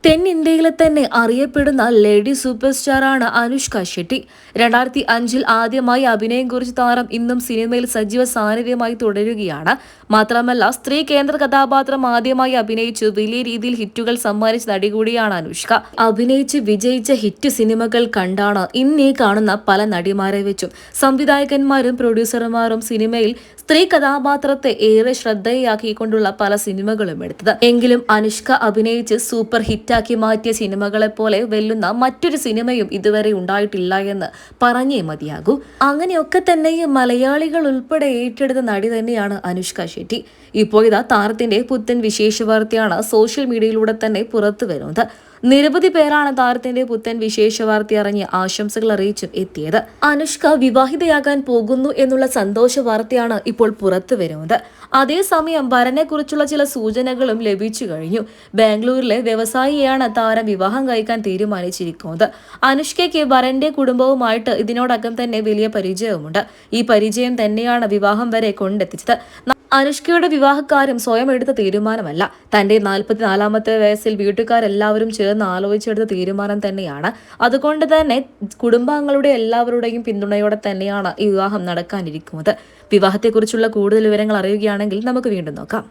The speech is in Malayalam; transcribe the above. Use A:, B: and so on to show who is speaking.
A: തെന്നിന്ത്യയിലെ തന്നെ അറിയപ്പെടുന്ന ലേഡി സൂപ്പർ സ്റ്റാറാണ് അനുഷ്ക ഷെട്ടി. 2005 ആദ്യമായി അഭിനയം കുറിച്ച താരം ഇന്നും സിനിമയിൽ സജീവ സാന്നിധ്യമായി തുടരുകയാണ്. മാത്രമല്ല, സ്ത്രീ കേന്ദ്ര കഥാപാത്രം ആദ്യമായി അഭിനയിച്ചു വലിയ രീതിയിൽ ഹിറ്റുകൾ സമ്മാനിച്ച നടി കൂടിയാണ് അനുഷ്ക. അഭിനയിച്ച് വിജയിച്ച ഹിറ്റ് സിനിമകൾ കണ്ടാണ് ഇന്നീ കാണുന്ന പല നടിമാരെ വെച്ചും സംവിധായകന്മാരും പ്രൊഡ്യൂസർമാരും സിനിമയിൽ സ്ത്രീ കഥാപാത്രത്തെ ഏറെ ശ്രദ്ധയാക്കിക്കൊണ്ടുള്ള പല സിനിമകളും എടുത്തത്. എങ്കിലും അനുഷ്ക അഭിനയിച്ച് സൂപ്പർ ഹിറ്റാക്കി മാറ്റിയ സിനിമകളെ പോലെ വെല്ലുന്ന മറ്റൊരു സിനിമയും ഇതുവരെ ഉണ്ടായിട്ടില്ല എന്ന് പറഞ്ഞേ മതിയാകൂ. അങ്ങനെയൊക്കെ തന്നെയും മലയാളികൾ ഉൾപ്പെടെ ഏറ്റെടുത്ത നടി തന്നെയാണ് അനുഷ്ക ഷെട്ടി. ഇപ്പോൾ ഇതാ താരത്തിന്റെ പുത്തൻ വിശേഷ വാർത്തയാണ് സോഷ്യൽ മീഡിയയിലൂടെ തന്നെ പുറത്തു വരുന്നത്. നിരവധി പേരാണ് താരത്തിന്റെ പുത്തൻ വിശേഷ വാർത്ത അറിഞ്ഞ് ആശംസകൾ അറിയിച്ചും എത്തിയത്. അനുഷ്ക വിവാഹിതയാകാൻ പോകുന്നു എന്നുള്ള സന്തോഷ വാർത്തയാണ് ഇപ്പോൾ പുറത്തു വരുന്നത്. അതേസമയം വരനെ കുറിച്ചുള്ള ചില സൂചനകളും ലഭിച്ചു കഴിഞ്ഞു. ബാംഗ്ലൂരിലെ വ്യവസായിയാണ് താരം വിവാഹം കഴിക്കാൻ തീരുമാനിച്ചിരിക്കുന്നത്. അനുഷ്കയ്ക്ക് വരന്റെ കുടുംബവുമായിട്ട് ഇതിനോടകം തന്നെ വലിയ പരിചയവുമുണ്ട്. ഈ പരിചയം തന്നെയാണ് വിവാഹം വരെ കൊണ്ടെത്തിച്ചത്. അനുഷ്കയുടെ വിവാഹക്കാര്യം സ്വയം എടുത്ത തീരുമാനമല്ല. തന്റെ 44ാമത്തെ വയസ്സിൽ വീട്ടുകാരെല്ലാവരും ചേർന്ന് ആലോചിച്ചെടുത്ത തീരുമാനം തന്നെയാണ്. അതുകൊണ്ട് തന്നെ കുടുംബാംഗങ്ങളുടെ എല്ലാവരുടെയും പിന്തുണയോടെ തന്നെയാണ് ഈ വിവാഹം നടക്കാനിരിക്കുന്നത്. വിവാഹത്തെക്കുറിച്ചുള്ള കൂടുതൽ വിവരങ്ങൾ അറിയുകയാണെങ്കിൽ നമുക്ക് വീണ്ടും നോക്കാം.